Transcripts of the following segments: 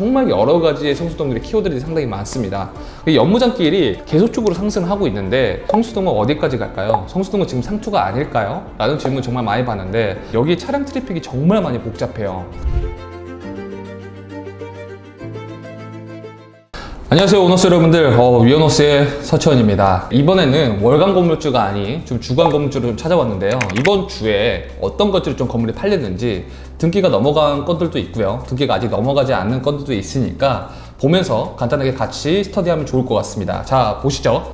정말 여러 가지의 성수동들의 키워드들이 상당히 많습니다. 연무장길이 계속적으로 상승하고 있는데 성수동은 어디까지 갈까요? 성수동은 지금 상투가 아닐까요? 라는 질문 정말 많이 받는데 여기 차량 트래픽이 정말 많이 복잡해요. 안녕하세요 오너스 여러분들, 위너스의 서치원입니다. 이번에는 월간 건물주가 아닌 좀 주간 건물주를 좀 찾아왔는데요. 이번 주에 어떤 것들이 좀 건물이 팔렸는지, 등기가 넘어간 건들도 있고요, 등기가 아직 넘어가지 않는 건들도 있으니까 보면서 간단하게 같이 스터디하면 좋을 것 같습니다. 자, 보시죠.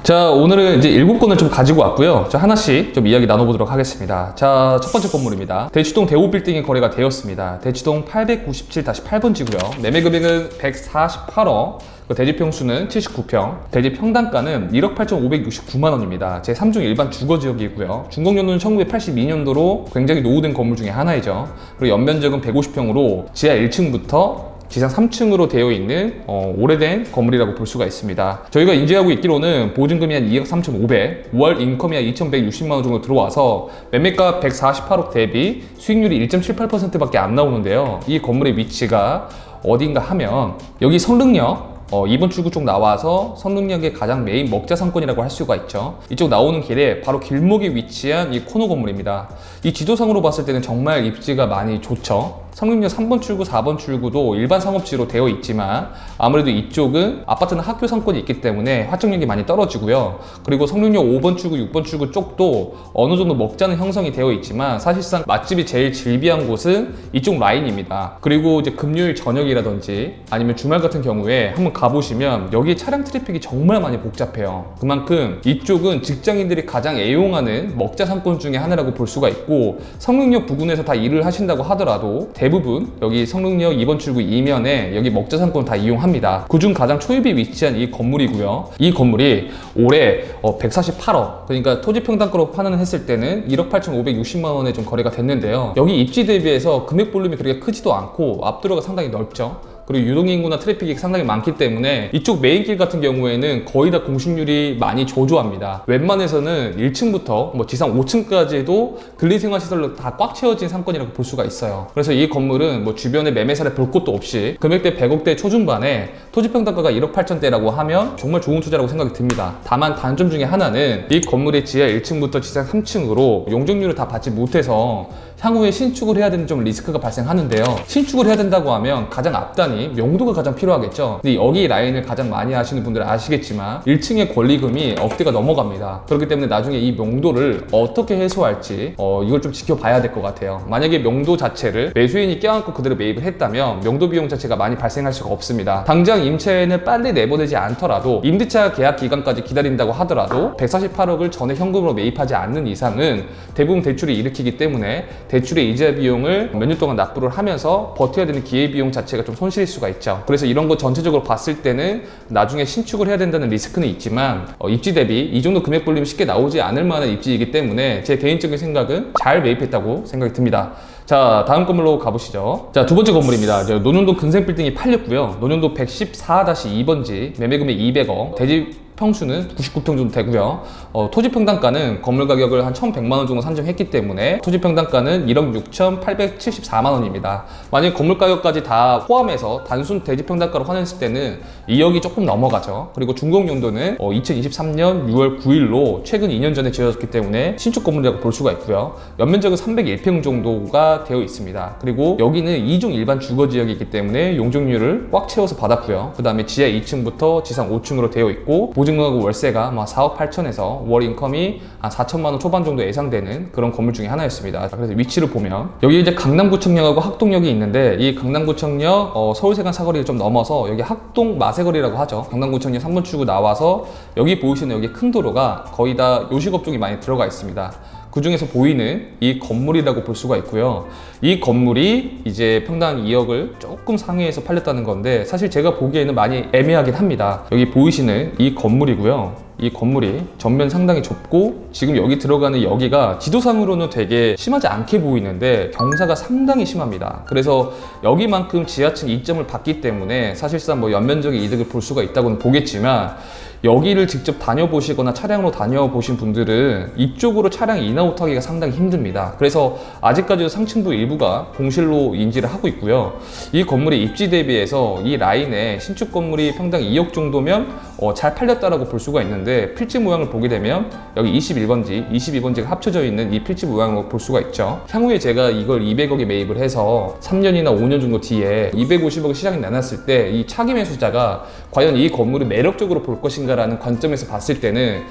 자, 오늘은 이제 7건을 좀 가지고 왔고요. 자, 하나씩 좀 이야기 나눠보도록 하겠습니다. 자, 첫 번째 건물입니다. 대치동 대우빌딩이 거래가 되었습니다. 대치동 897-8번지고요. 매매 금액은 148억, 대지 평수는 79평, 대지 평당가는 1억 8,569만 원입니다. 제 3중 일반 주거지역이고요. 준공연도는 1982년도로 굉장히 노후된 건물 중에 하나이죠. 그리고 연면적은 150평으로 지하 1층부터 지상 3층으로 되어 있는 오래된 건물이라고 볼 수가 있습니다. 저희가 인지하고 있기로는 보증금이 한 2억 3,500, 월 인컴이 한 2,160만 원 정도 들어와서 매매가 148억 대비 수익률이 1.78%밖에 안 나오는데요. 이 건물의 위치가 어딘가 하면 여기 성능역 2번 출구 쪽 나와서 성능역의 가장 메인 먹자 상권이라고 할 수가 있죠. 이쪽 나오는 길에 바로 길목에 위치한 이 코너 건물입니다. 이 지도상으로 봤을 때는 정말 입지가 많이 좋죠. 성능역 3번 출구, 4번 출구도 일반 상업지로 되어 있지만 아무래도 이쪽은 아파트나 학교 상권이 있기 때문에 화적력이 많이 떨어지고요. 그리고 성능역 5번 출구, 6번 출구 쪽도 어느 정도 먹자는 형성이 되어 있지만 사실상 맛집이 제일 질비한 곳은 이쪽 라인입니다. 그리고 이제 금요일 저녁이라든지 아니면 주말 같은 경우에 한번 가보시면 여기 차량 트래픽이 정말 많이 복잡해요. 그만큼 이쪽은 직장인들이 가장 애용하는 먹자 상권 중에 하나라고 볼 수가 있고, 성능역 부근에서 다 일을 하신다고 하더라도 대부분 여기 성능역 2번 출구 이면에 여기 먹자 상권 다 이용합니다. 그중 가장 초입에 위치한 이 건물이고요. 이 건물이 올해 148억, 그러니까 토지 평당가로 판단했을 때는 1억 8,560만 원에 좀 거래가 됐는데요. 여기 입지 대비해서 금액 볼륨이 그렇게 크지도 않고 앞도로가 상당히 넓죠. 그리고 유동인구나 트래픽이 상당히 많기 때문에 이쪽 메인길 같은 경우에는 거의 다 공실률이 많이 저조합니다. 웬만해서는 1층부터 지상 5층까지도 근린생활시설로 다 꽉 채워진 상권이라고 볼 수가 있어요. 그래서 이 건물은 주변에 매매사를 볼 것도 없이 금액대 100억대 초중반에 토지평당가가 1억 8천대라고 하면 정말 좋은 투자라고 생각이 듭니다. 다만 단점 중에 하나는 이 건물의 지하 1층부터 지상 3층으로 용적률을 다 받지 못해서 향후에 신축을 해야 되는 좀 리스크가 발생하는데요. 신축을 해야 된다고 하면 가장 앞단이 명도가 가장 필요하겠죠. 근데 여기 라인을 가장 많이 아시는 분들은 아시겠지만 1층의 권리금이 억대가 넘어갑니다. 그렇기 때문에 나중에 이 명도를 어떻게 해소할지 이걸 좀 지켜봐야 될 것 같아요. 만약에 명도 자체를 매수인이 껴안고 그대로 매입을 했다면 명도 비용 자체가 많이 발생할 수가 없습니다. 당장 임차인을 빨리 내보내지 않더라도 임대차 계약 기간까지 기다린다고 하더라도 148억을 전에 현금으로 매입하지 않는 이상은 대부분 대출이 일으키기 때문에 대출의 이자 비용을 몇 년 동안 납부를 하면서 버텨야 되는 기회비용 자체가 좀 손실일 수가 있죠. 그래서 이런 거 전체적으로 봤을 때는 나중에 신축을 해야 된다는 리스크는 있지만 입지 대비 이 정도 금액 볼륨이 쉽게 나오지 않을 만한 입지이기 때문에 제 개인적인 생각은 잘 매입했다고 생각이 듭니다. 자, 다음 건물로 가보시죠. 자, 두 번째 건물입니다. 논현동 근생빌딩이 팔렸고요. 논현동 114-2번지, 매매금액 200억, 대지 평수는 99평 정도 되고요. 토지 평당가는 건물 가격을 한 1,100만 원 정도 산정했기 때문에 토지 평당가는 1억 6,874만 원입니다. 만약 건물 가격까지 다 포함해서 단순 대지 평당가로 환원했을 때는 2억이 조금 넘어가죠. 그리고 준공 연도는 2023년 6월 9일로 최근 2년 전에 지어졌기 때문에 신축 건물이라고 볼 수가 있고요. 연면적은 301평 정도가 되어 있습니다. 그리고 여기는 2중 일반 주거지역이기 때문에 용적률을 꽉 채워서 받았고요. 그 다음에 지하 2층부터 지상 5층으로 되어 있고 보증금하고 월세가 4억 8천에서 월 인컴이 한 4천만 원 초반 정도 예상되는 그런 건물 중에 하나였습니다. 그래서 위치를 보면 여기 이제 강남구청역하고 학동역이 있는데, 이 강남구청역 서울세관 사거리를 좀 넘어서 여기 학동 마세거리라고 하죠. 강남구청역 3번 출구 나와서 여기 보이시는 여기 큰 도로가 거의 다 요식업종이 많이 들어가 있습니다. 그 중에서 보이는 이 건물이라고 볼 수가 있고요. 이 건물이 이제 평당 2억을 조금 상회해서 팔렸다는 건데 사실 제가 보기에는 많이 애매하긴 합니다. 여기 보이시는 이 건물이고요. 이 건물이 전면 상당히 좁고 지금 여기 들어가는 여기가 지도상으로는 되게 심하지 않게 보이는데 경사가 상당히 심합니다. 그래서 여기만큼 지하층 이점을 받기 때문에 사실상 뭐 연면적인 이득을 볼 수가 있다고는 보겠지만 여기를 직접 다녀보시거나 차량으로 다녀보신 분들은 이쪽으로 차량 인아웃 하기가 상당히 힘듭니다. 그래서 아직까지도 상층부 일부가 공실로 인지를 하고 있고요. 이 건물의 입지 대비해서 이 라인에 신축 건물이 평당 2억 정도면 잘 팔렸다라고 볼 수가 있는데 필지 모양을 보게 되면 여기 21번지, 22번지가 합쳐져 있는 이 필지 모양을 볼 수가 있죠. 향후에 제가 이걸 200억에 매입을 해서 3년이나 5년 정도 뒤에 250억 시장이 나눴을 때 이 차기 매수자가 과연 이 건물을 매력적으로 볼 것인가 라는 관점에서 봤을 때는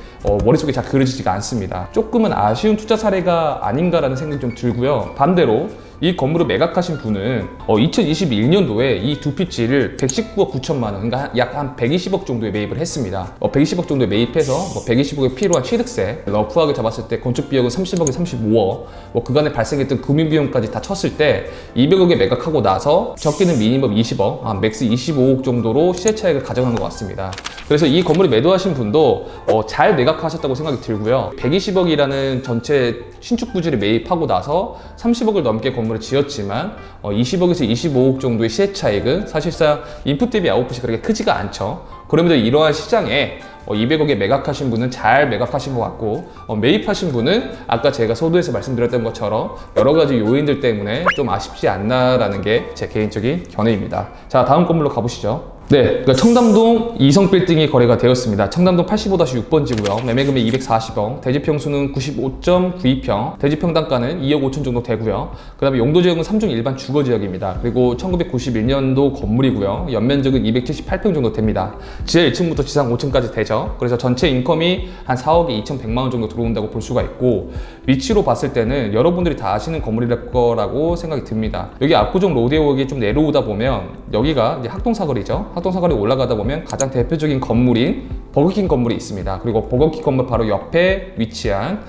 머릿속에 잘 그려지지가 않습니다. 조금은 아쉬운 투자 사례가 아닌가라는 생각이 좀 들고요. 반대로 이 건물을 매각하신 분은 2021년도에 이 두 필지를 119억 9천만 원, 그러니까 약 한 120억 정도에 매입을 했습니다. 120억 정도에 매입해서 120억에 필요한 취득세, 러프하게 잡았을 때 건축 비용은 30억에 35억, 그간에 발생했던 금융 비용까지 다 쳤을 때 200억에 매각하고 나서 적게는 미니멈 20억, 맥스 25억 정도로 시세 차익을 가져간 것 같습니다. 그래서 이 건물을 매도하신 분도 잘 매각하셨다고 생각이 들고요. 120억이라는 전체 신축 부지를 매입하고 나서 30억을 넘게 건물을 지었지만 20억에서 25억 정도의 시세 차익은 사실상 인풋 대비 아웃풋이 그렇게 크지가 않죠. 그럼에도 이러한 시장에 200억에 매각하신 분은 잘 매각하신 것 같고 매입하신 분은 아까 제가 서두에서 말씀드렸던 것처럼 여러 가지 요인들 때문에 좀 아쉽지 않나라는 게 제 개인적인 견해입니다. 자, 다음 건물로 가보시죠. 네, 그러니까 청담동 이성 빌딩이 거래가 되었습니다. 청담동 85-6번지고요. 매매금액 240억, 대지평수는 95.92평, 대지평당가는 2억 5천 정도 되고요. 그 다음에 용도지역은 3중 일반 주거지역입니다. 그리고 1991년도 건물이고요. 연면적은 278평 정도 됩니다. 지하 1층부터 지상 5층까지 되죠. 그래서 전체 인컴이 한 4억에 2,100만 원 정도 들어온다고 볼 수가 있고, 위치로 봤을 때는 여러분들이 다 아시는 건물일 거라고 생각이 듭니다. 여기 압구정 로데오역이 좀 내려오다 보면 여기가 이제 학동사거리죠. 학동사거리 올라가다 보면 가장 대표적인 건물인 버거킹 건물이 있습니다. 그리고 버거킹 건물 바로 옆에 위치한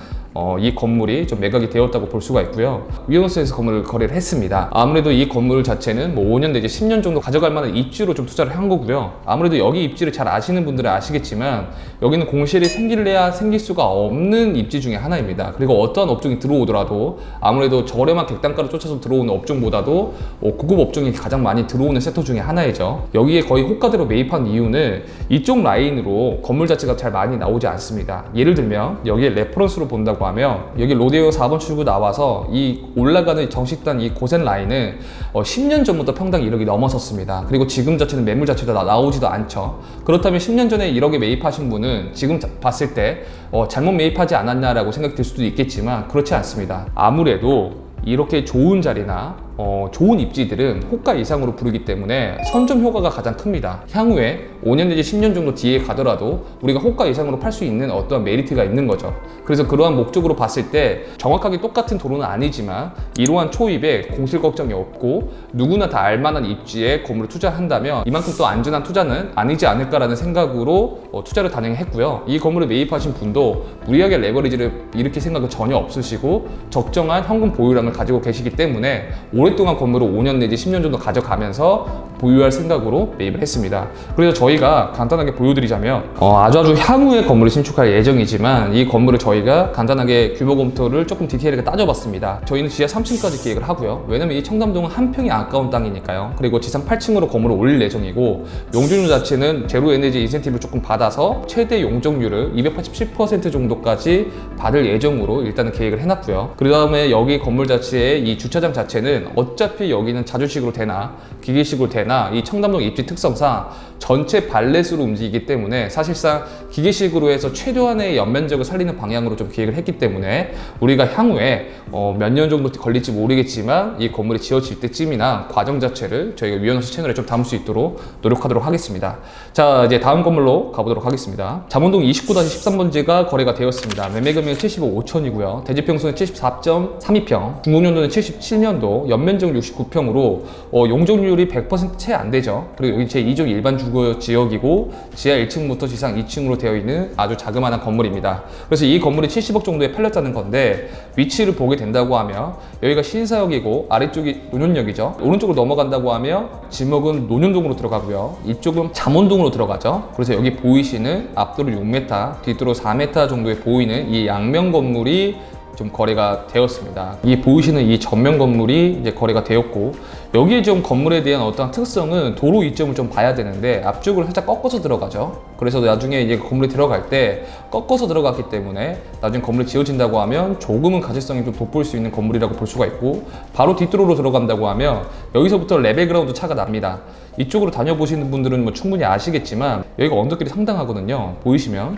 이 건물이 좀 매각이 되었다고 볼 수가 있고요. 위너스에서 건물을 거래를 했습니다. 아무래도 이 건물 자체는 뭐 5년 내지 10년 정도 가져갈 만한 입지로 좀 투자를 한 거고요. 아무래도 여기 입지를 잘 아시는 분들은 아시겠지만 여기는 공실이 생길래야 생길 수가 없는 입지 중에 하나입니다. 그리고 어떠한 업종이 들어오더라도 아무래도 저렴한 객단가를 쫓아서 들어오는 업종보다도 고급 업종이 가장 많이 들어오는 섹터 중에 하나이죠. 여기에 거의 호가대로 매입한 이유는 이쪽 라인으로 건물 자체가 잘 많이 나오지 않습니다. 예를 들면 여기에 레퍼런스로 본다고 하면 여기 로데오 4번 출구 나와서 이 올라가는 정식단 이 고센 라인은 10년 전부터 평당 1억이 넘어섰습니다. 그리고 지금 자체는 매물 자체도 나오지도 않죠. 그렇다면 10년 전에 1억에 매입하신 분은 지금 봤을 때 잘못 매입하지 않았냐라고 생각이 들 수도 있겠지만 그렇지 않습니다. 아무래도 이렇게 좋은 자리나 좋은 입지들은 호가 이상으로 부르기 때문에 선점 효과가 가장 큽니다. 향후에 5년 내지 10년 정도 뒤에 가더라도 우리가 호가 이상으로 팔 수 있는 어떠한 메리트가 있는 거죠. 그래서 그러한 목적으로 봤을 때 정확하게 똑같은 도로는 아니지만 이러한 초입에 공실 걱정이 없고 누구나 다 알만한 입지에 건물을 투자한다면 이만큼 또 안전한 투자는 아니지 않을까라는 생각으로 투자를 단행했고요. 이 건물을 매입하신 분도 무리하게 레버리지를 일으킬 생각은 전혀 없으시고 적정한 현금 보유량을 가지고 계시기 때문에 오랫동안 건물을 5년 내지 10년 정도 가져가면서 보유할 생각으로 매입을 했습니다. 그래서 저희가 간단하게 보여드리자면 아주 향후에 건물을 신축할 예정이지만 이 건물을 저희가 간단하게 규모 검토를 조금 디테일하게 따져봤습니다. 저희는 지하 3층까지 계획을 하고요. 왜냐면 이 청담동은 한 평이 아까운 땅이니까요. 그리고 지상 8층으로 건물을 올릴 예정이고 용적률 자체는 제로 에너지 인센티브를 조금 받아서 최대 용적률을 287% 정도까지 받을 예정으로 일단은 계획을 해놨고요. 그 다음에 여기 건물 자체의 이 주차장 자체는 어차피 여기는 자주식으로 되나 기계식으로 되나 이 청담동 입지 특성상 전체 발렛으로 움직이기 때문에 사실상 기계식으로 해서 최대한의 연면적을 살리는 방향으로 좀 계획을 했기 때문에 우리가 향후에 몇 년 정도 걸릴지 모르겠지만 이 건물이 지어질 때쯤이나 과정 자체를 저희가 위너스 채널에 좀 담을 수 있도록 노력하도록 하겠습니다. 자, 이제 다음 건물로 가보도록 하겠습니다. 잠원동 29-13번지가 거래가 되었습니다. 매매금액은 75억 5천이고요. 대지평수는 74.32평, 중공년도는 77년도, 연면적 69평으로 용적률이 100% 채 안 되죠. 그리고 여기 제2종 일반 주거 지역이고 지하 1층부터 지상 2층으로 되어 있는 아주 자그마한 건물입니다. 그래서 이 건물이 70억 정도에 팔렸다는 건데, 위치를 보게 된다고 하면 여기가 신사역이고 아래쪽이 논현역이죠. 오른쪽으로 넘어간다고 하면 지목은 논현동으로 들어가고요. 이쪽은 잠원동으로 들어가죠. 그래서 여기 보이시는 앞도로 6m, 뒷도로 4m 정도에 보이는 이 양면 건물이 좀 거래가 되었습니다. 이 보이시는 이 전면 건물이 이제 거래가 되었고, 여기에 좀 건물에 대한 어떤 특성은 도로 이점을 좀 봐야 되는데 앞쪽으로 살짝 꺾어서 들어가죠. 그래서 나중에 이제 건물에 들어갈 때 꺾어서 들어갔기 때문에 나중에 건물이 지어진다고 하면 조금은 가시성이 좀 돋보일 수 있는 건물이라고 볼 수가 있고, 바로 뒷도로로 들어간다고 하면 여기서부터 레벨그라운드 차가 납니다. 이쪽으로 다녀보시는 분들은 뭐 충분히 아시겠지만 여기가 언덕길이 상당하거든요. 보이시면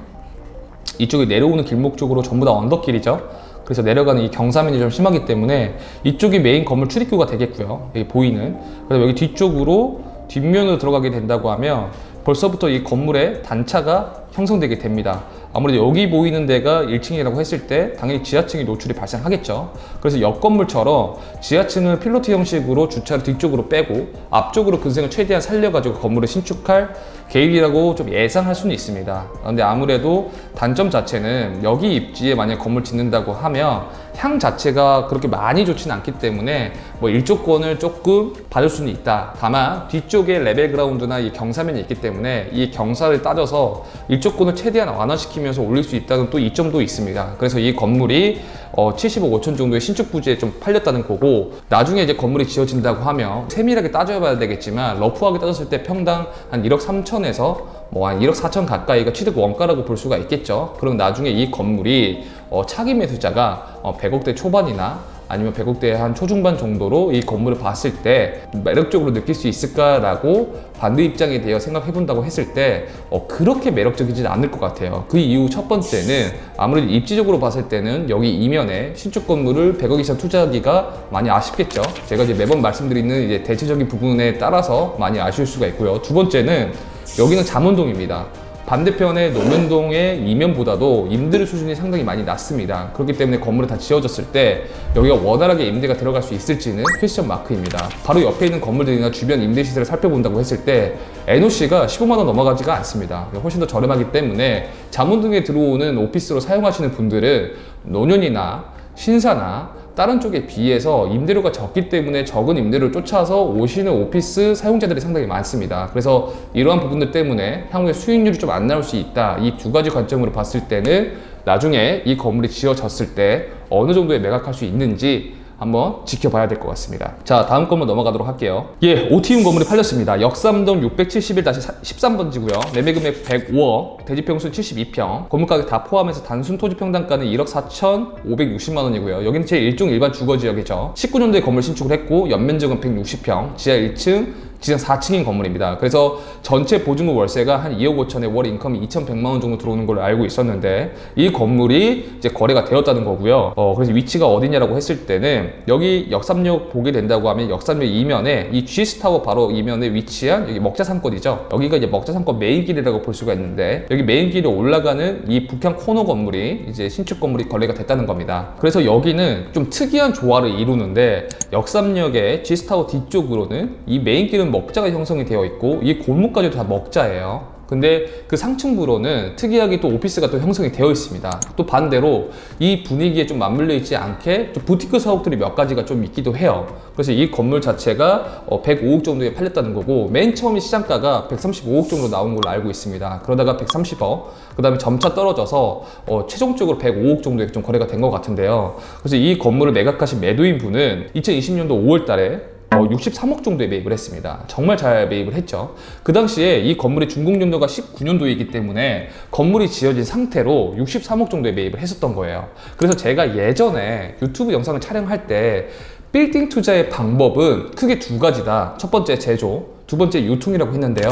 이쪽에 내려오는 길목 쪽으로 전부 다 언덕길이죠. 그래서 내려가는 이 경사면이 좀 심하기 때문에 이쪽이 메인 건물 출입구가 되겠고요. 여기 보이는. 그래서 여기 뒤쪽으로 뒷면으로 들어가게 된다고 하면 벌써부터 이 건물의 단차가 형성되게 됩니다. 아무래도 여기 보이는 데가 1층이라고 했을 때 당연히 지하층이 노출이 발생하겠죠. 그래서 옆 건물처럼 지하층을 필로티 형식으로 주차를 뒤쪽으로 빼고 앞쪽으로 근생을 최대한 살려가지고 건물을 신축할 계획이라고 좀 예상할 수는 있습니다. 그런데 아무래도 단점 자체는 여기 입지에 만약 건물 짓는다고 하면 향 자체가 그렇게 많이 좋지는 않기 때문에 뭐 일조권을 조금 받을 수는 있다. 다만 뒤쪽에 레벨 그라운드나 이 경사면이 있기 때문에 이 경사를 따져서 일조권을 최대한 완화시키면서 올릴 수 있다는 또 이점도 있습니다. 그래서 이 건물이 70억 5천 정도의 신축 부지에 좀 팔렸다는 거고, 나중에 이제 건물이 지어진다고 하면 세밀하게 따져봐야 되겠지만 러프하게 따졌을 때 평당 한 1억 3천에서 뭐 한 1억 4천 가까이가 취득 원가라고 볼 수가 있겠죠. 그럼 나중에 이 건물이 차기 매수자가 100억대 초반이나 아니면 100억대 한 초중반 정도로 이 건물을 봤을 때 매력적으로 느낄 수 있을까라고 반대 입장에 대해 생각해 본다고 했을 때 그렇게 매력적이지는 않을 것 같아요. 그 이유 첫 번째는 아무래도 입지적으로 봤을 때는 여기 이면에 신축 건물을 100억 이상 투자하기가 많이 아쉽겠죠. 제가 이제 매번 말씀드리는 이제 대체적인 부분에 따라서 많이 아쉬울 수가 있고요. 두 번째는 여기는 잠원동입니다. 반대편의 노면동의 이면보다도 임대 수준이 상당히 많이 낮습니다. 그렇기 때문에 건물이 다 지어졌을 때 여기가 원활하게 임대가 들어갈 수 있을지는 퀘스천 마크입니다. 바로 옆에 있는 건물들이나 주변 임대 시세를 살펴본다고 했을 때 NOC가 15만 원 넘어가지가 않습니다. 훨씬 더 저렴하기 때문에 잠원동에 들어오는 오피스로 사용하시는 분들은 노년이나 신사나 다른 쪽에 비해서 임대료가 적기 때문에 적은 임대료를 쫓아서 오시는 오피스 사용자들이 상당히 많습니다. 그래서 이러한 부분들 때문에 향후에 수익률이 좀 안 나올 수 있다. 이 두 가지 관점으로 봤을 때는 나중에 이 건물이 지어졌을 때 어느 정도에 매각할 수 있는지 한번 지켜봐야 될 것 같습니다. 자, 다음 건물 넘어가도록 할게요. 오티움 건물이 팔렸습니다. 역삼동 671-13번지고요. 매매금액 105억, 대지평수 72평, 건물가격 다 포함해서 단순 토지평당가는 1억 4,560만 원이고요. 여기는 제1종 일반 주거지역이죠. 19년도에 건물 신축을 했고 연면적은 160평, 지하 1층, 지상 4층인 건물입니다. 그래서 전체 보증금 월세가 한 2억 5천에 월 인컴이 2,100만 원 정도 들어오는 걸로 알고 있었는데 이 건물이 이제 거래가 되었다는 거고요. 그래서 위치가 어디냐라고 했을 때는 여기 역삼역 보게 된다고 하면 역삼역 이면에 이 GS타워 바로 이면에 위치한 여기 먹자상권이죠. 여기가 이제 먹자상권 메인길이라고 볼 수가 있는데 여기 메인길에 올라가는 이 북향 코너 건물이 이제 신축 건물이 거래가 됐다는 겁니다. 그래서 여기는 좀 특이한 조화를 이루는데 역삼역의 GS타워 뒤쪽으로는 이 메인길은 먹자가 형성이 되어 있고 이 골목까지도 다 먹자예요. 근데 그 상층부로는 특이하게 또 오피스가 또 형성이 되어 있습니다. 또 반대로 이 분위기에 좀 맞물려 있지 않게 좀 부티크 사옥들이 몇 가지가 좀 있기도 해요. 그래서 이 건물 자체가 105억 정도에 팔렸다는 거고 맨 처음에 시장가가 135억 정도 나온 걸로 알고 있습니다. 그러다가 130억, 그 다음에 점차 떨어져서 최종적으로 105억 정도에 좀 거래가 된 것 같은데요. 그래서 이 건물을 매각하신 매도인 분은 2020년도 5월 달에 63억 정도에 매입을 했습니다. 정말 잘 매입을 했죠. 그 당시에 이 건물의 준공연도가 19년도이기 때문에 건물이 지어진 상태로 63억 정도에 매입을 했었던 거예요. 그래서 제가 예전에 유튜브 영상을 촬영할 때 빌딩 투자의 방법은 크게 두 가지다. 첫 번째 제조, 두 번째 유통이라고 했는데요.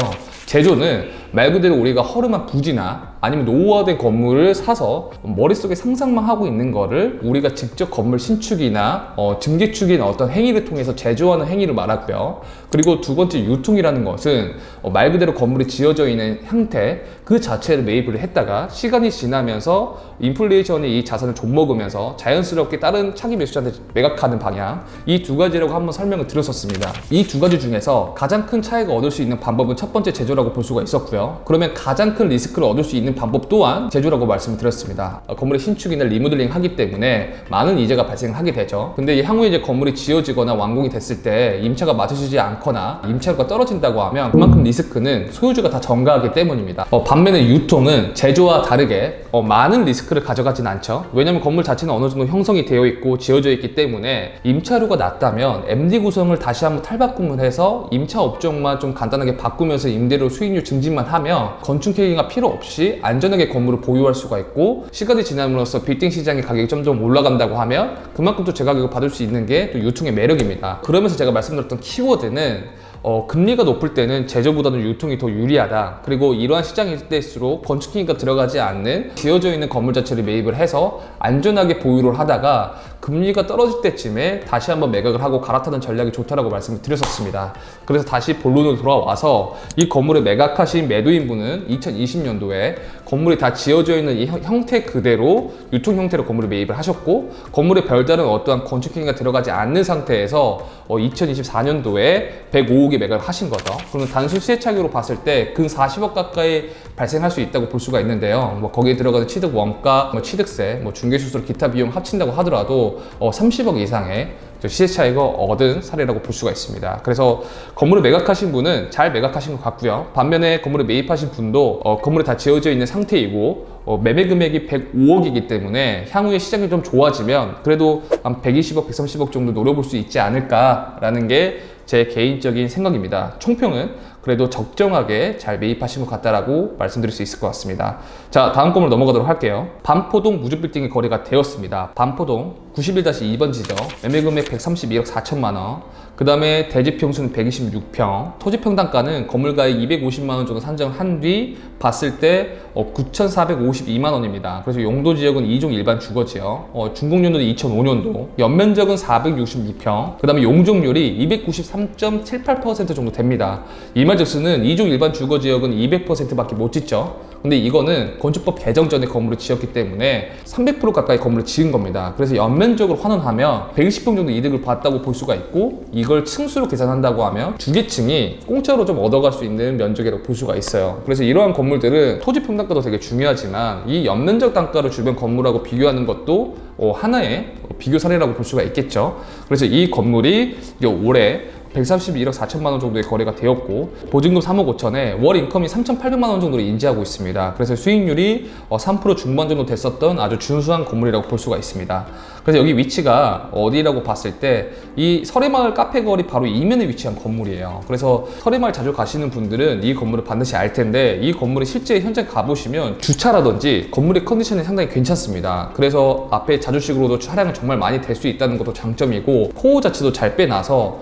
제조는 말 그대로 우리가 허름한 부지나 아니면 노후화된 건물을 사서 머릿속에 상상만 하고 있는 거를 우리가 직접 건물 신축이나 증기축이나 어떤 행위를 통해서 제조하는 행위를 말하고요. 그리고 두 번째 유통이라는 것은 말 그대로 건물이 지어져 있는 형태 그 자체를 매입을 했다가 시간이 지나면서 인플레이션이 이 자산을 좀먹으면서 자연스럽게 다른 차기 매수자한테 매각하는 방향, 이 두 가지라고 한번 설명을 드렸었습니다. 이 두 가지 중에서 가장 큰 차이가 얻을 수 있는 방법은 첫 번째 제조라고 볼 수가 있었고요. 그러면 가장 큰 리스크를 얻을 수 있는 방법 또한 제조라고 말씀을 드렸습니다. 건물의 신축이나 리모델링 하기 때문에 많은 이자가 발생하게 되죠. 근데 향후에 이제 건물이 지어지거나 완공이 됐을 때 임차가 맞춰지지 않거나 임차료가 떨어진다고 하면 그만큼 리스크는 소유주가 다 전가하기 때문입니다. 반면에 유통은 제조와 다르게 많은 리스크를 가져가진 않죠. 왜냐면 건물 자체는 어느 정도 형성이 되어 있고 지어져 있기 때문에 임차료가 낮다면 MD 구성을 다시 한번 탈바꿈을 해서 임차 업종만 좀 간단하게 바꾸면서 임대료 수익률 증진만 하면 건축 계획이 필요 없이 안전하게 건물을 보유할 수가 있고, 시간이 지남으로써 빌딩 시장의 가격이 점점 올라간다고 하면 그만큼 또 제가격을 받을 수 있는 게 또 유통의 매력입니다. 그러면서 제가 말씀드렸던 키워드는 금리가 높을 때는 제조보다는 유통이 더 유리하다. 그리고 이러한 시장일 때일수록 건축기가 들어가지 않는 지어져 있는 건물 자체를 매입을 해서 안전하게 보유를 하다가 금리가 떨어질 때쯤에 다시 한번 매각을 하고 갈아타는 전략이 좋다라고 말씀을 드렸었습니다. 그래서 다시 본론으로 돌아와서 이 건물을 매각하신 매도인분은 2020년도에 건물이 다 지어져 있는 이 형태 그대로 유통 형태로 건물을 매입을 하셨고, 건물에 별다른 어떠한 건축기가 들어가지 않는 상태에서 2024년도에 105억에 매각을 하신 거죠. 그러면 단순 시세 차익으로 봤을 때 근 40억 가까이 발생할 수 있다고 볼 수가 있는데요. 거기에 들어가는 취득 원가, 취득세, 중개수수료 기타 비용 합친다고 하더라도 30억 이상의 시세 차익을 얻은 사례라고 볼 수가 있습니다. 그래서 건물을 매각하신 분은 잘 매각하신 것 같고요. 반면에 건물을 매입하신 분도 건물이 다 지어져 있는 상태이고 매매 금액이 105억이기 때문에 향후에 시장이 좀 좋아지면 그래도 한 120억, 130억 정도 노려볼 수 있지 않을까라는 게 제 개인적인 생각입니다. 총평은 그래도 적정하게 잘 매입하신 것 같다라고 말씀드릴 수 있을 것 같습니다. 자, 다음 건물 넘어가도록 할게요. 반포동 무주빌딩이 거래가 되었습니다. 반포동 91-2번 지점, 매매금액 132억 4천만 원, 그 다음에 대지평수는 126평, 토지평당가는 건물가액 250만 원 정도 산정한 뒤 봤을 때 9,452만 원입니다. 그래서 용도지역은 2종 일반 주거지역, 준공연도는 2005년도, 연면적은 462평, 그 다음에 용적률이 293.78% 정도 됩니다. 이 말즉스는 2종 일반 주거지역은 200%밖에 못 짓죠. 근데 이거는 건축법 개정 전에 건물을 지었기 때문에 300% 가까이 건물을 지은 겁니다. 그래서 연면적으로 환원하면 120평 정도 이득을 봤다고 볼 수가 있고, 이걸 층수로 계산한다고 하면 두 개 층이 공짜로 좀 얻어갈 수 있는 면적이라고 볼 수가 있어요. 그래서 이러한 건물들은 토지 평당가도 되게 중요하지만 이 연면적 단가를 주변 건물하고 비교하는 것도 하나의 비교 사례라고 볼 수가 있겠죠. 그래서 이 건물이 올해 131억 4천만 원 정도의 거래가 되었고, 보증금 3억 5천에 월 인컴이 3,800만 원 정도로 인지하고 있습니다. 그래서 수익률이 3% 중반 정도 됐었던 아주 준수한 건물이라고 볼 수가 있습니다. 그래서 여기 위치가 어디라고 봤을 때 이 설해마을 카페거리 바로 이면에 위치한 건물이에요. 그래서 설해마을 자주 가시는 분들은 이 건물을 반드시 알 텐데, 이 건물이 실제 현장 가보시면 주차라든지 건물의 컨디션이 상당히 괜찮습니다. 그래서 앞에 자주식으로도 차량을 정말 많이 댈 수 있다는 것도 장점이고, 코어 자체도 잘 빼놔서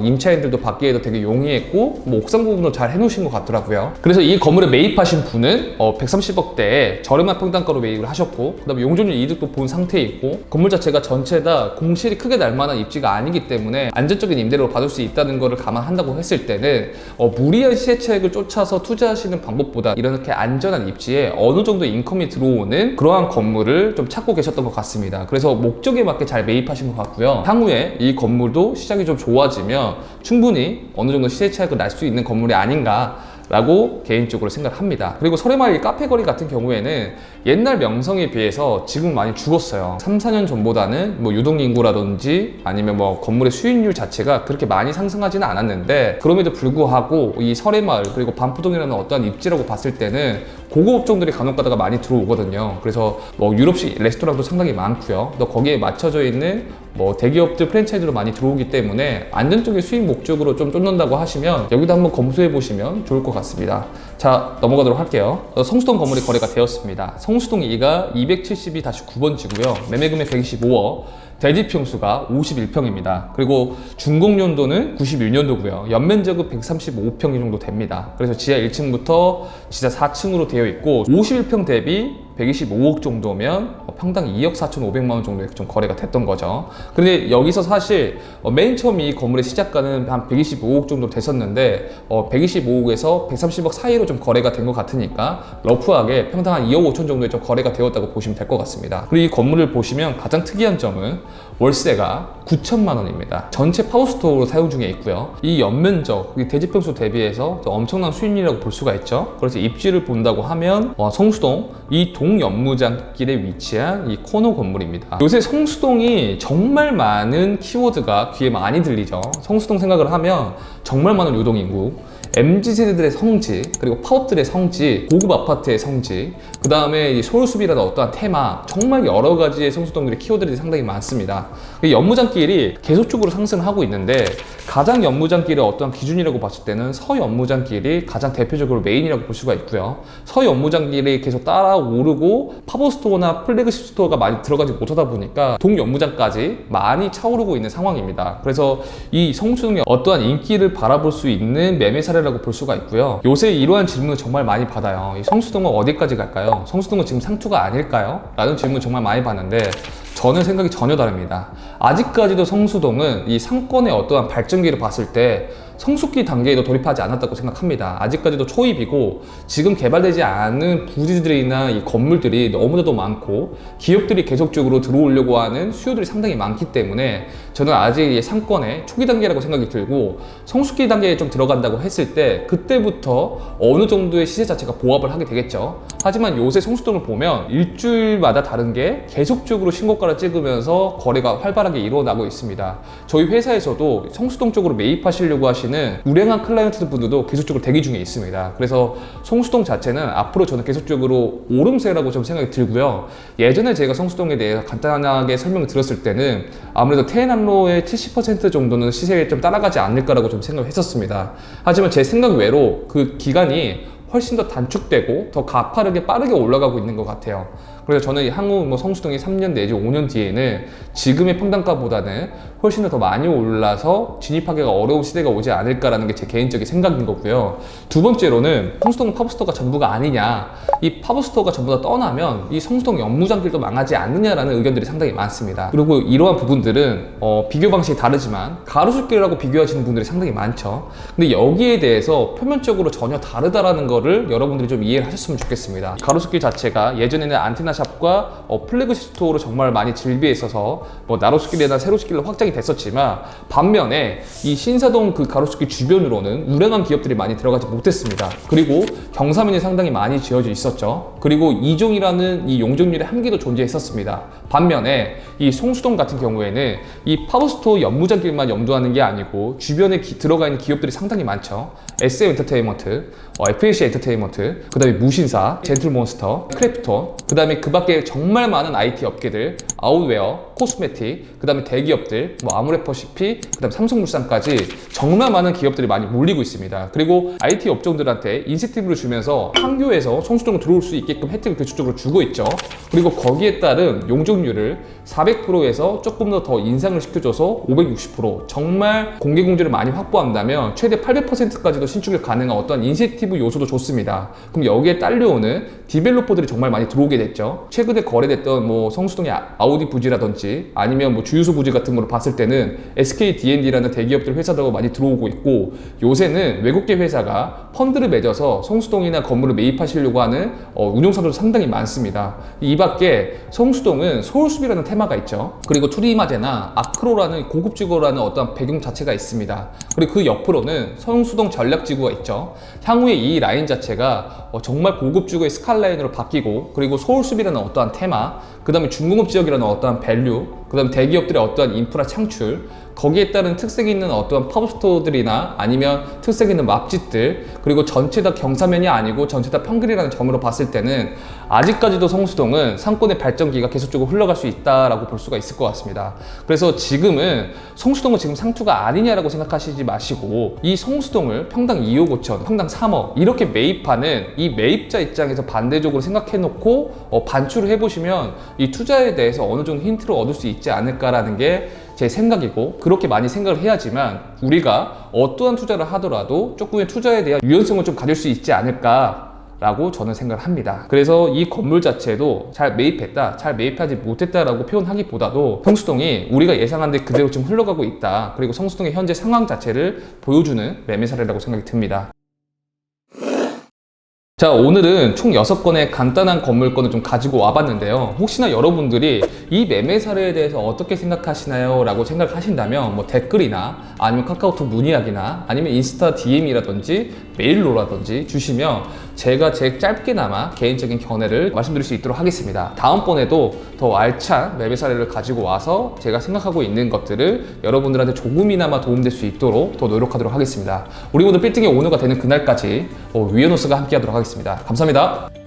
임차인들도 받기에도 되게 용이했고 옥상 부분도 잘 해놓으신 것 같더라고요. 그래서 이 건물에 매입하신 분은 130억대에 저렴한 평당가로 매입을 하셨고, 그 다음에 용적률 이득도 본 상태에 있고, 건물 자체가 전체 다 공실이 크게 날 만한 입지가 아니기 때문에 안전적인 임대료를 받을 수 있다는 것을 감안한다고 했을 때는 무리한 시세 차익을 쫓아서 투자하시는 방법보다 이렇게 안전한 입지에 어느 정도 인컴이 들어오는 그러한 건물을 좀 찾고 계셨던 것 같습니다. 그래서 목적에 맞게 잘 매입하신 것 같고요. 향후에 이 건물도 시장이 좀 좋아지면 충분히 어느 정도 시세 차익을 날 수 있는 건물이 아닌가 라고 개인적으로 생각합니다. 그리고 설해마을 카페거리 같은 경우에는 옛날 명성에 비해서 지금 많이 죽었어요. 3, 4년 전보다는 유동인구라든지 아니면 건물의 수익률 자체가 그렇게 많이 상승하지는 않았는데, 그럼에도 불구하고 이 설해마을 그리고 반포동이라는 어떠한 입지라고 봤을 때는 고급 업종들이 간혹 가다가 많이 들어오거든요. 그래서 유럽식 레스토랑도 상당히 많고요. 또 거기에 맞춰져 있는 대기업들 프랜차이즈로 많이 들어오기 때문에 안정적인 수익 목적으로 좀 쫓는다고 하시면 여기도 한번 검수해 보시면 좋을 것 같습니다. 자, 넘어가도록 할게요. 성수동 건물이 거래가 되었습니다. 성수동 2가 272-9번 지고요. 매매금액 125억, 대지 평수가 51평입니다. 그리고 준공연도는 91년도고요. 연면적은 135평 정도 됩니다. 그래서 지하 1층부터 지하 4층으로 되어 있고 51평 대비 125억 정도면 평당 2억 4,500만 원 정도에 좀 거래가 됐던 거죠. 근데 여기서 사실 맨 처음 이 건물의 시작가는 한 125억 정도 됐었는데 125억에서 130억 사이로 좀 거래가 된 것 같으니까 러프하게 평당 한 2억 5천 정도에 좀 거래가 되었다고 보시면 될 것 같습니다. 그리고 이 건물을 보시면 가장 특이한 점은 월세가 9천만 원입니다. 전체 파워스토어로 사용 중에 있고요. 이 연면적, 대지평수 대비해서 엄청난 수익률이라고 볼 수가 있죠. 그래서 입지를 본다고 하면 성수동 이 동연무장길에 위치한 이 코너 건물입니다. 요새 성수동이 정말 많은 키워드가 귀에 많이 들리죠. 성수동 생각을 하면 정말 많은 유동인구, MZ세대들의 성지, 그리고 파업들의 성지, 고급 아파트의 성지, 그 다음에 서울숲이라는 어떠한 테마, 정말 여러 가지의 성수동들의 키워드들이 상당히 많습니다. 연무장길이 계속적으로 상승하고 있는데 가장 연무장길의 어떠한 기준이라고 봤을 때는 서연무장길이 가장 대표적으로 메인이라고 볼 수가 있고요. 서연무장길이 계속 따라오르고 팝업스토어나 플래그십 스토어가 많이 들어가지 못하다 보니까 동연무장까지 많이 차오르고 있는 상황입니다. 그래서 이 성수동의 어떠한 인기를 바라볼 수 있는 매매 사례라고 볼 수가 있고요. 요새 이러한 질문을 정말 많이 받아요. 이 성수동은 어디까지 갈까요? 성수동은 지금 상투가 아닐까요? 라는 질문 정말 많이 받는데 저는 생각이 전혀 다릅니다. 아직까지도 성수동은 이 상권의 어떠한 발전기를 봤을 때 성숙기 단계에도 돌입하지 않았다고 생각합니다. 아직까지도 초입이고 지금 개발되지 않은 부지들이나 이 건물들이 너무나도 많고 기업들이 계속적으로 들어오려고 하는 수요들이 상당히 많기 때문에 저는 아직 이 상권의 초기 단계라고 생각이 들고 성숙기 단계에 좀 들어간다고 했을 때 그때부터 어느 정도의 시세 자체가 보합을 하게 되겠죠. 하지만 요새 성수동을 보면 일주일마다 다른 게 계속적으로 신고가를 찍으면서 거래가 활발하게 일어나고 있습니다. 저희 회사에서도 성수동 쪽으로 매입하시려고 하시는 우량한 클라이언트 분들도 계속적으로 대기 중에 있습니다. 그래서 성수동 자체는 앞으로 저는 계속적으로 오름세라고 좀 생각이 들고요. 예전에 제가 성수동에 대해서 간단하게 설명을 드렸을 때는 아무래도 태안로의 70% 정도는 시세에 좀 따라가지 않을까라고 좀 생각을 했었습니다. 하지만 제 생각 외로 그 기간이 훨씬 더 단축되고 더 가파르게 빠르게 올라가고 있는 것 같아요. 그래서 저는 향후 성수동이 3년 내지 5년 뒤에는 지금의 평당가보다는 훨씬 더 많이 올라서 진입하기가 어려운 시대가 오지 않을까라는 게 제 개인적인 생각인 거고요. 두 번째로는 성수동 팝업스토어가 전부가 아니냐, 이 팝업스토어가 전부 다 떠나면 이 성수동 연무장길도 망하지 않느냐라는 의견들이 상당히 많습니다. 그리고 이러한 부분들은 비교 방식이 다르지만 가로수길이라고 비교하시는 분들이 상당히 많죠. 근데 여기에 대해서 표면적으로 전혀 다르다라는 거를 여러분들이 좀 이해를 하셨으면 좋겠습니다. 가로수길 자체가 예전에는 안테나샵과 플래그십 스토어로 정말 많이 질비했어서 나로수길이나 세로수길로 확장이 됐었지만 반면에 이 신사동 그 가로수길 주변으로는 우량한 기업들이 많이 들어가지 못했습니다. 그리고 경사면이 상당히 많이 지어져 있었죠. 그리고 이종이라는 이 용적률의 한계도 존재했었습니다. 반면에 이 송수동 같은 경우에는 이 팝업스토어 연무장길만 염두하는 게 아니고 주변에 들어가 있는 기업들이 상당히 많죠. SM 엔터테인먼트, FAC 엔터테인먼트, 그 다음에 무신사, 젠틀몬스터, 크래프톤, 그 다음에 그 밖에 정말 많은 IT 업계들, 아웃웨어, 코스메틱, 그 다음에 대기업들, 아모레퍼시피, 그 다음에 삼성물산까지 정말 많은 기업들이 많이 몰리고 있습니다. 그리고 IT 업종들한테 인센티브를 주면서 판교에서 성수동으로 들어올 수 있게끔 혜택을 계속적으로 주고 있죠. 그리고 거기에 따른 용적률을 400%에서 조금 더 인상을 시켜줘서 560%, 정말 공개공지를 많이 확보한다면 최대 800%까지도 신축이 가능한 어떤 인센티브 요소도 좋습니다. 그럼 여기에 딸려오는 디벨로퍼들이 정말 많이 들어오게 됐죠. 최근에 거래됐던 성수동의 아우디 부지라든지 아니면 주유소 부지 같은 거를 봤을 때는 SK D&D라는 대기업들 회사들하고 많이 들어오고 있고, 요새는 외국계 회사가 펀드를 맺어서 성수동이나 건물을 매입하시려고 하는 운용사들도 상당히 많습니다. 이 밖에 성수동은 서울숲이라는 테마가 있죠. 그리고 투리마제나 아크로라는 고급지구라는 어떤 배경 자체가 있습니다. 그리고 그 옆으로는 성수동 전략지구가 있죠. 향후에 이 라인 자체가 정말 고급지구의 스카이라인으로 바뀌고, 그리고 서울숲이라는 어떠한 테마, 그 다음에 중공업 지역이라는 어떠한 밸류, 그 다음에 대기업들의 어떠한 인프라 창출, 거기에 따른 특색 있는 어떠한 팝업스토어들이나 아니면 특색 있는 맛집들, 그리고 전체 다 경사면이 아니고 전체 다 평길이라는 점으로 봤을 때는 아직까지도 성수동은 상권의 발전기가 계속적으로 흘러갈 수 있다라고 볼 수가 있을 것 같습니다. 그래서 지금은 성수동은 지금 상투가 아니냐라고 생각하시지 마시고 이 성수동을 평당 2억 5천, 평당 3억 이렇게 매입하는 이 매입자 입장에서 반대적으로 생각해 놓고 반출을 해보시면 이 투자에 대해서 어느 정도 힌트를 얻을 수 있지 않을까라는 게 제 생각이고, 그렇게 많이 생각을 해야지만 우리가 어떠한 투자를 하더라도 조금의 투자에 대한 유연성을 좀 가질 수 있지 않을까 라고 저는 생각을 합니다. 그래서 이 건물 자체도 잘 매입했다, 잘 매입하지 못했다라고 표현하기보다도 성수동이 우리가 예상한 데 그대로 좀 흘러가고 있다, 그리고 성수동의 현재 상황 자체를 보여주는 매매 사례라고 생각이 듭니다. 자, 오늘은 총 6건의 간단한 건물건을 좀 가지고 와봤는데요. 혹시나 여러분들이 이 매매 사례에 대해서 어떻게 생각하시나요? 라고 생각하신다면 뭐 댓글이나 아니면 카카오톡 문의하기나 아니면 인스타 DM이라든지 메일로라든지 주시면 제가 제 짧게나마 개인적인 견해를 말씀드릴 수 있도록 하겠습니다. 다음번에도 더 알찬 매매 사례를 가지고 와서 제가 생각하고 있는 것들을 여러분들한테 조금이나마 도움될 수 있도록 더 노력하도록 하겠습니다. 우리 모두 빌딩의 오너가 되는 그날까지 위너스가 함께 하도록 하겠습니다. 감사합니다.